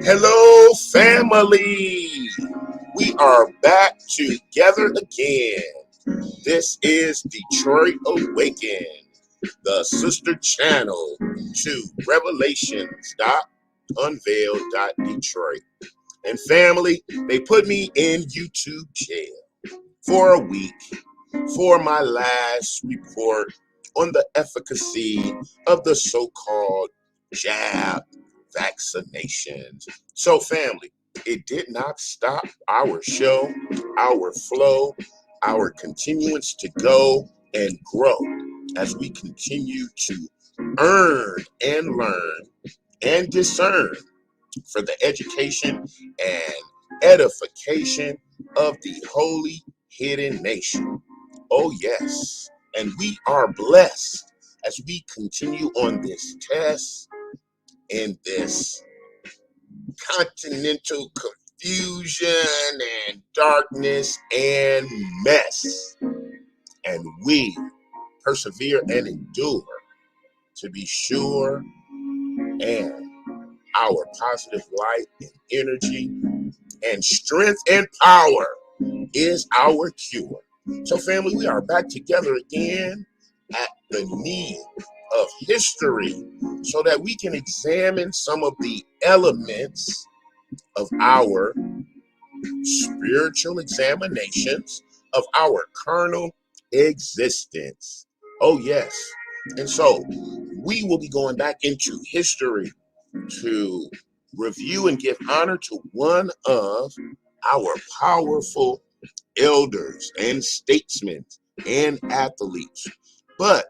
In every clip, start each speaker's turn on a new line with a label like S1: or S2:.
S1: Hello, family. We are back together again. This is Detroit Awakened, the sister channel to Revelations.UNVEILED.DETROIT. And family, they put me in YouTube jail for a week for my last report on the efficacy of the so-called jab vaccinations. So family, it did not stop our show, our flow, our continuance to go and grow as we continue to earn and learn and discern for the education and edification of the holy hidden nation. Oh yes, and we are blessed as we continue on this test in this continental confusion and darkness and mess. And we persevere and endure to be sure, and our positive light and energy and strength and power is our cure. So family, we are back together again at the need of history so that we can examine some of the elements of our spiritual examinations of our carnal existence. Oh yes. And so we will be going back into history to review and give honor to one of our powerful elders and statesmen and athletes. But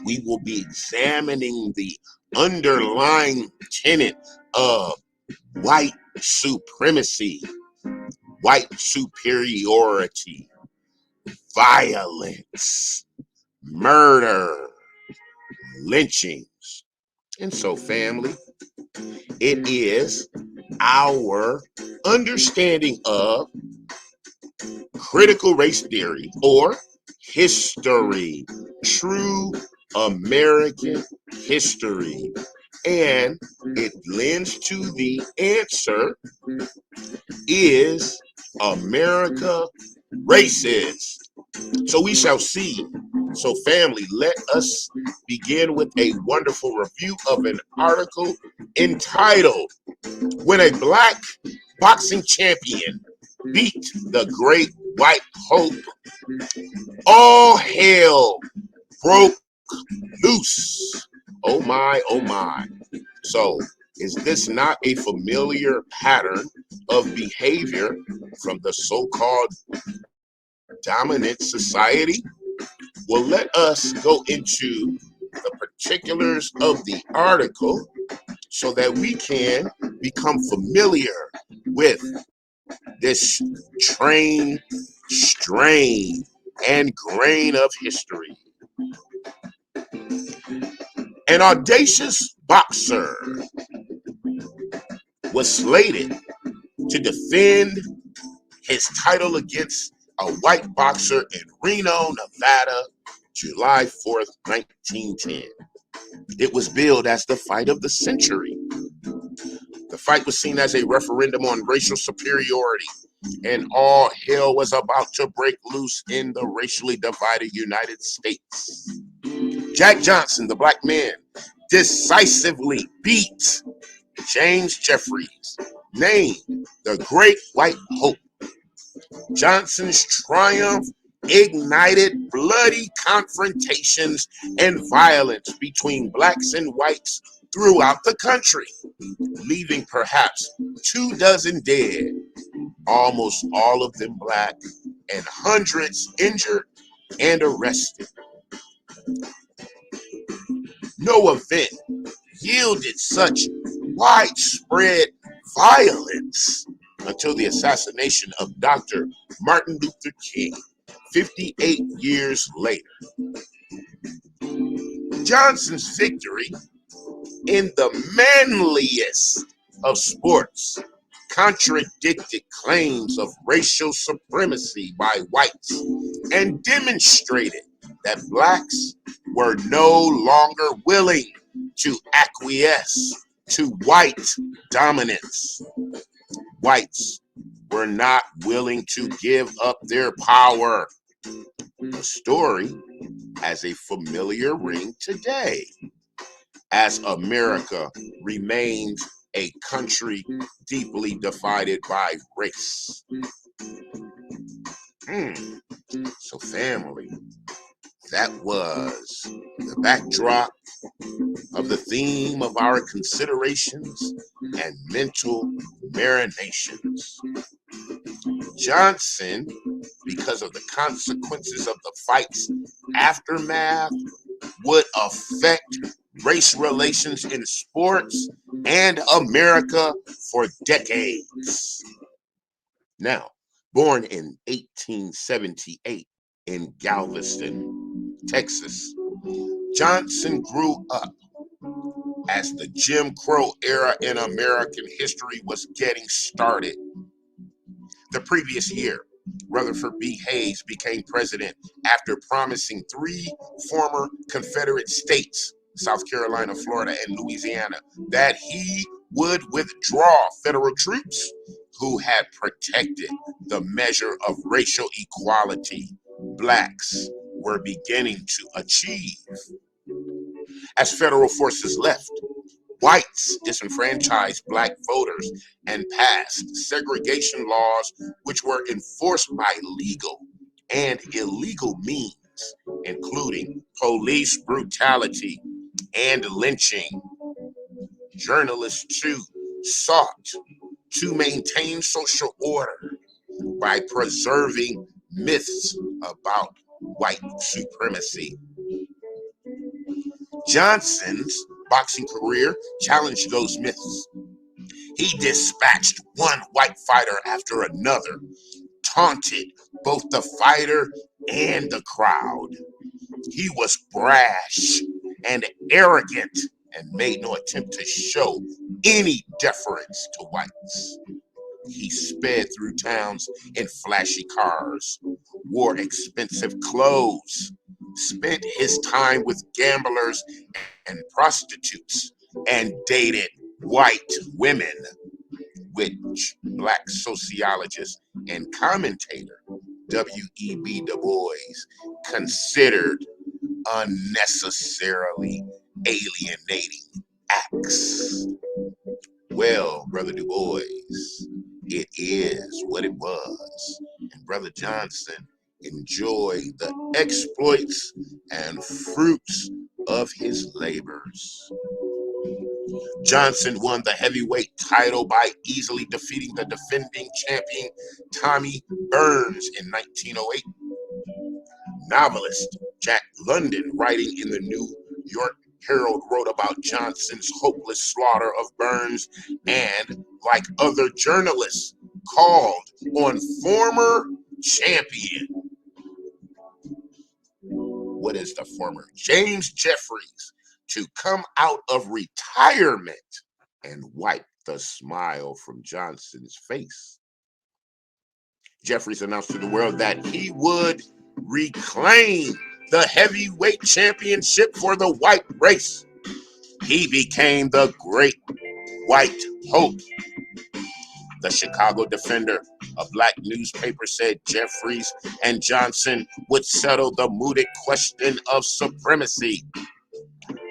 S1: we will be examining the underlying tenet of white supremacy, white superiority, violence, murder, lynchings. And so, family, it is our understanding of critical race theory or history, true American history. And it lends to the answer, is America racist? So we shall see. So family, let us begin with a wonderful review of an article entitled, "When a Black Boxing Champion Beat the Great White Hope, All Hell Broke Loose." Oh my, oh my. So is this not a familiar pattern of behavior from the so-called dominant society? Well, let us go into the particulars of the article so that we can become familiar with this train, strain, and grain of history. An audacious boxer was slated to defend his title against a white boxer in Reno, Nevada, July 4th, 1910. It was billed as the fight of the century. The fight was seen as a referendum on racial superiority, and all hell was about to break loose in the racially divided United States. Jack Johnson, the black man, decisively beat James Jeffries, named the Great White Hope. Johnson's triumph ignited bloody confrontations and violence between blacks and whites throughout the country, leaving perhaps 24 dead, almost all of them black, and hundreds injured and arrested. No event yielded such widespread violence until the assassination of Dr. Martin Luther King, 58 years later. Johnson's victory in the manliest of sports contradicted claims of racial supremacy by whites and demonstrated that blacks were no longer willing to acquiesce to white dominance. Whites were not willing to give up their power. The story has a familiar ring today, as America remains a country deeply divided by race. So family, that was the backdrop of the theme of our considerations and mental marinations. Johnson, because of the consequences of the fight's aftermath, would affect race relations in sports and America for decades. Now, born in 1878 in Galveston, Texas, Johnson grew up as the Jim Crow era in American history was getting started. The previous year, Rutherford B. Hayes became president after promising three former Confederate states, South Carolina, Florida, and Louisiana, that he would withdraw federal troops who had protected the measure of racial equality blacks were beginning to achieve. As federal forces left, whites disenfranchised black voters and passed segregation laws which were enforced by legal and illegal means, including police brutality and lynching. Journalists, too, sought to maintain social order by preserving myths about white supremacy. Johnson's boxing career challenged those myths. He dispatched one white fighter after another, taunted both the fighter and the crowd. He was brash and arrogant and made no attempt to show any deference to whites. He sped through towns in flashy cars, wore expensive clothes, spent his time with gamblers and prostitutes, and dated white women, which black sociologist and commentator W.E.B. Du Bois considered unnecessarily alienating acts. Well, Brother Du Bois, it is what it was. And Brother Johnson enjoyed the exploits and fruits of his labors. Johnson won the heavyweight title by easily defeating the defending champion Tommy Burns in 1908. Novelist Jack London, writing in the New York Herald, wrote about Johnson's hopeless slaughter of Burns and, like other journalists, called on former champion, what is the former, James Jeffries, to come out of retirement and wipe the smile from Johnson's face. Jeffries announced to the world that he would reclaim the heavyweight championship for the white race. He became the great white hope. The Chicago Defender, a black newspaper, said Jeffries and Johnson would settle the mooted question of supremacy.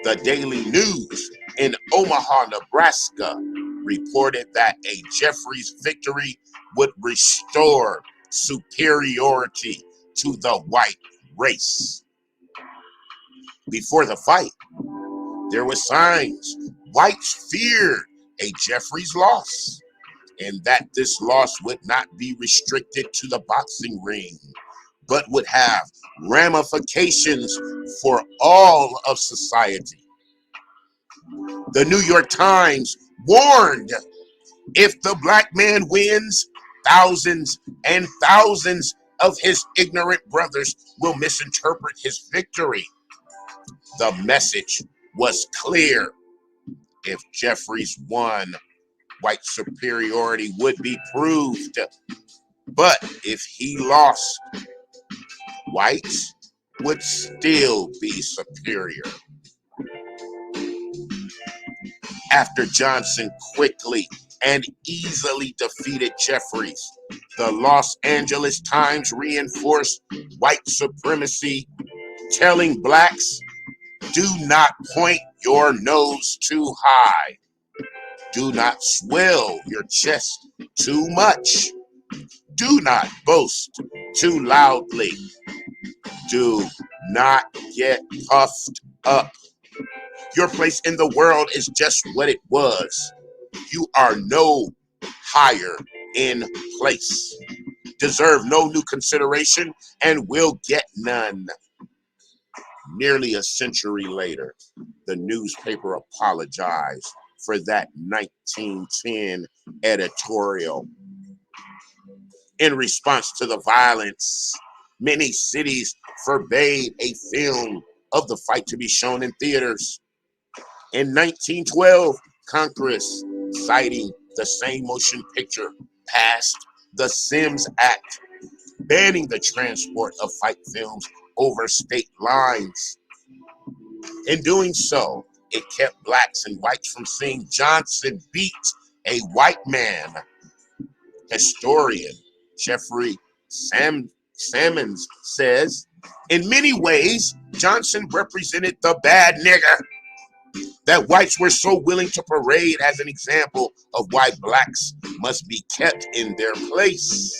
S1: The Daily News in Omaha, Nebraska, reported that a Jeffries victory would restore superiority to the white race. Before the fight, there were signs whites feared a Jeffries loss, and that this loss would not be restricted to the boxing ring, but would have ramifications for all of society. The New York Times warned, if the black man wins, thousands and thousands of his ignorant brothers will misinterpret his victory. The message was clear. If Jeffries won, white superiority would be proved. But if he lost, whites would still be superior. After Johnson quickly and easily defeated Jeffries, the Los Angeles Times reinforced white supremacy, telling blacks, do not point your nose too high. Do not swell your chest too much. Do not boast too loudly. Do not get puffed up. Your place in the world is just what it was. You are no higher in place, deserve no new consideration, and will get none. Nearly a century later, the newspaper apologized for that 1910 editorial. In response to the violence, many cities forbade a film of the fight to be shown in theaters. In 1912, Congress, citing the same motion picture, passed the Sims Act, banning the transport of fight films over state lines. In doing so, it kept blacks and whites from seeing Johnson beat a white man. Historian Jeffrey Sammons says, in many ways, Johnson represented the bad nigger that whites were so willing to parade as an example of why blacks must be kept in their place.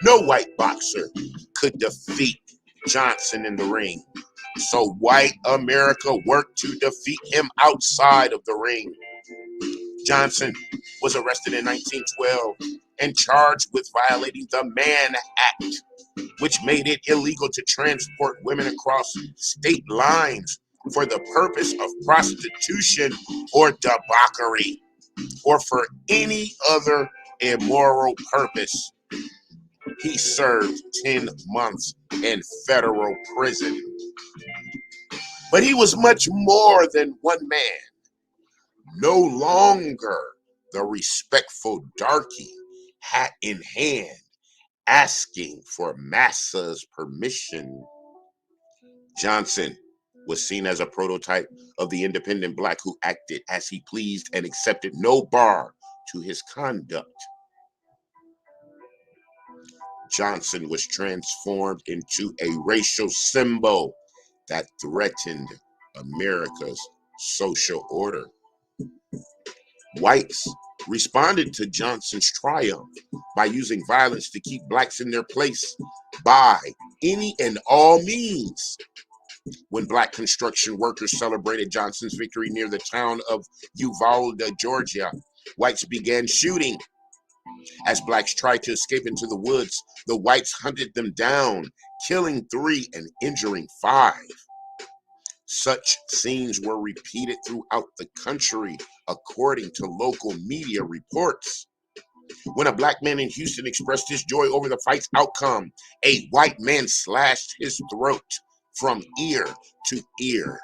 S1: No white boxer could defeat Johnson in the ring, so white America worked to defeat him outside of the ring. Johnson was arrested in 1912 and charged with violating the Mann Act, which made it illegal to transport women across state lines for the purpose of prostitution or debauchery, or for any other immoral purpose. He served 10 months in federal prison. But he was much more than one man. No longer the respectful darky, hat in hand, asking for massa's permission. Johnson was seen as a prototype of the independent black who acted as he pleased and accepted no bar to his conduct. Johnson was transformed into a racial symbol that threatened America's social order. Whites responded to Johnson's triumph by using violence to keep blacks in their place by any and all means. When black construction workers celebrated Johnson's victory near the town of Uvalde, Georgia, whites began shooting. As blacks tried to escape into the woods, the whites hunted them down, killing 3 and injuring 5. Such scenes were repeated throughout the country, according to local media reports. When a black man in Houston expressed his joy over the fight's outcome, a white man slashed his throat from ear to ear.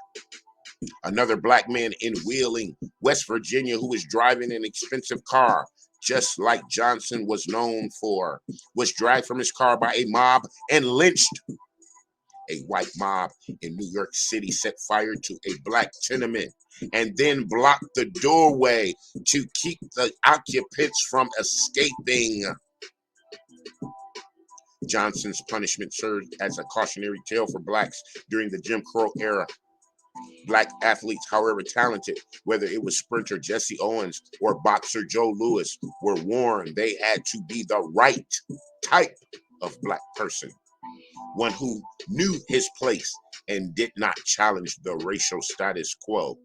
S1: Another black man in Wheeling, West Virginia, who was driving an expensive car, just like Johnson was known for, was dragged from his car by a mob and lynched. A white mob in New York City set fire to a black tenement and then blocked the doorway to keep the occupants from escaping. Johnson's punishment served as a cautionary tale for blacks during the Jim Crow era. Black athletes, however talented, whether it was sprinter Jesse Owens or boxer Joe Louis, were warned they had to be the right type of black person, one who knew his place and did not challenge the racial status quo.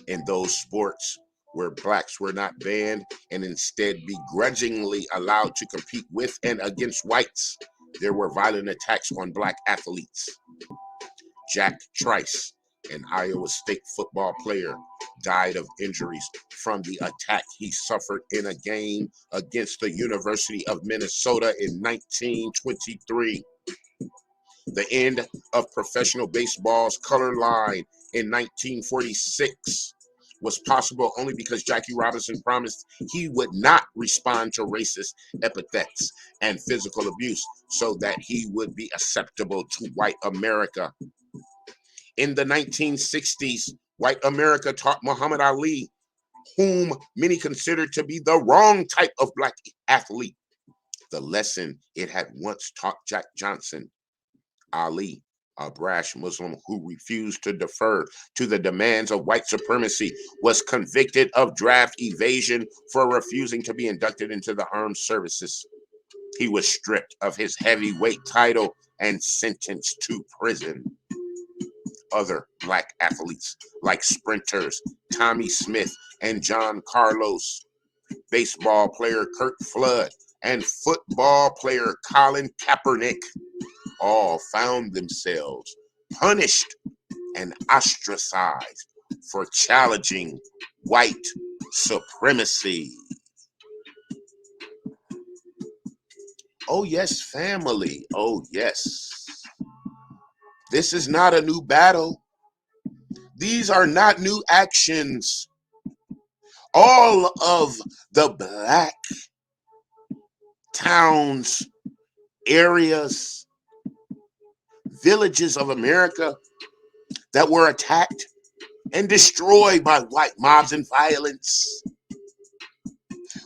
S1: In those sports where blacks were not banned and instead begrudgingly allowed to compete with and against whites, there were violent attacks on black athletes. Jack Trice, an Iowa State football player, died of injuries from the attack he suffered in a game against the University of Minnesota in 1923. The end of professional baseball's color line in 1946 was possible only because Jackie Robinson promised he would not respond to racist epithets and physical abuse so that he would be acceptable to white America. In the 1960s, White America taught Muhammad Ali, whom many considered to be the wrong type of black athlete, the lesson it had once taught Jack Johnson. Ali, a brash Muslim who refused to defer to the demands of white supremacy, was convicted of draft evasion for refusing to be inducted into the armed services. He was stripped of his heavyweight title and sentenced to prison. Other black athletes like sprinters Tommy Smith and John Carlos, baseball player Kirk Flood, and football player Colin Kaepernick all found themselves punished and ostracized for challenging white supremacy. Oh, yes, family. Oh, yes. This is not a new battle. These are not new actions. All of the black towns, areas, villages of America that were attacked and destroyed by white mobs and violence.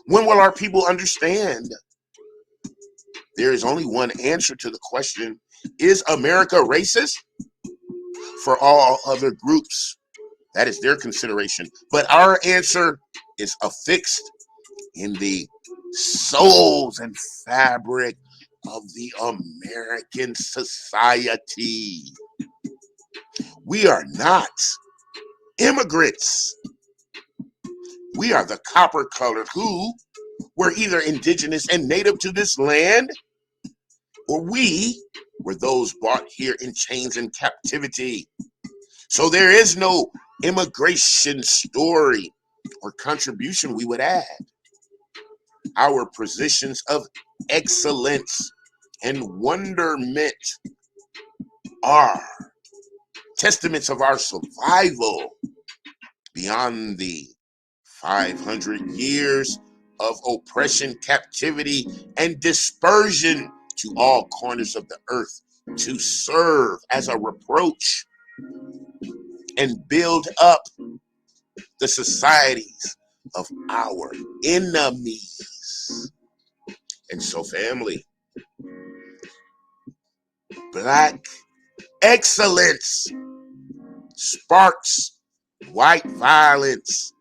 S1: When will our people understand? There is only one answer to the question, is America racist? For all other groups, that is their consideration. But our answer is affixed in the souls and fabric of the American society. We are not immigrants. We are the copper-colored who were either indigenous and native to this land, or we were those brought here in chains and captivity. So there is no immigration story or contribution we would add. Our positions of excellence and wonderment are testaments of our survival beyond the 500 years of oppression, captivity, and dispersion to all corners of the earth to serve as a reproach and build up the societies of our enemies. And so, family, black excellence sparks white violence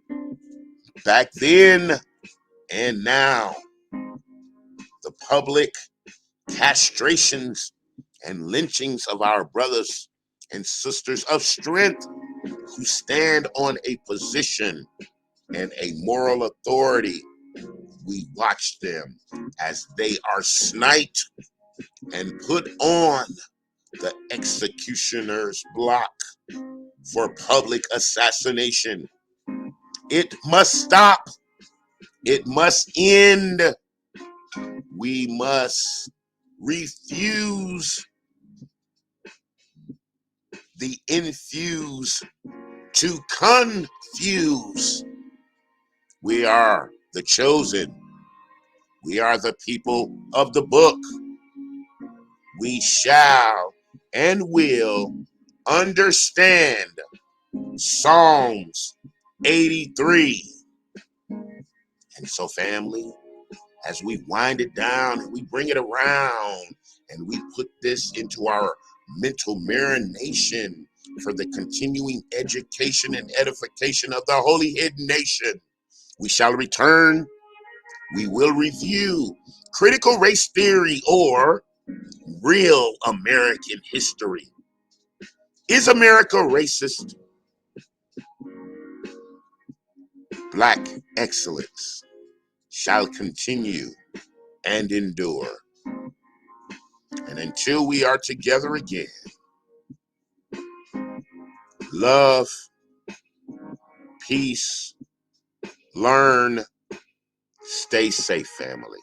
S1: back then and now. The public castrations and lynchings of our brothers and sisters of strength who stand on a position and a moral authority. We watch them as they are sniped and put on the executioner's block for public assassination. It must stop. It must end. We must refuse the infuse to confuse. We are the chosen. We are the people of the book. We shall and will understand Psalms 83. And so, family, as we wind it down and we bring it around and we put this into our mental marination for the continuing education and edification of the holy hidden nation, we shall return. We will review critical race theory or real American history. Is America racist? Black excellence shall continue and endure. And until we are together again, love, peace, learn, stay safe, family.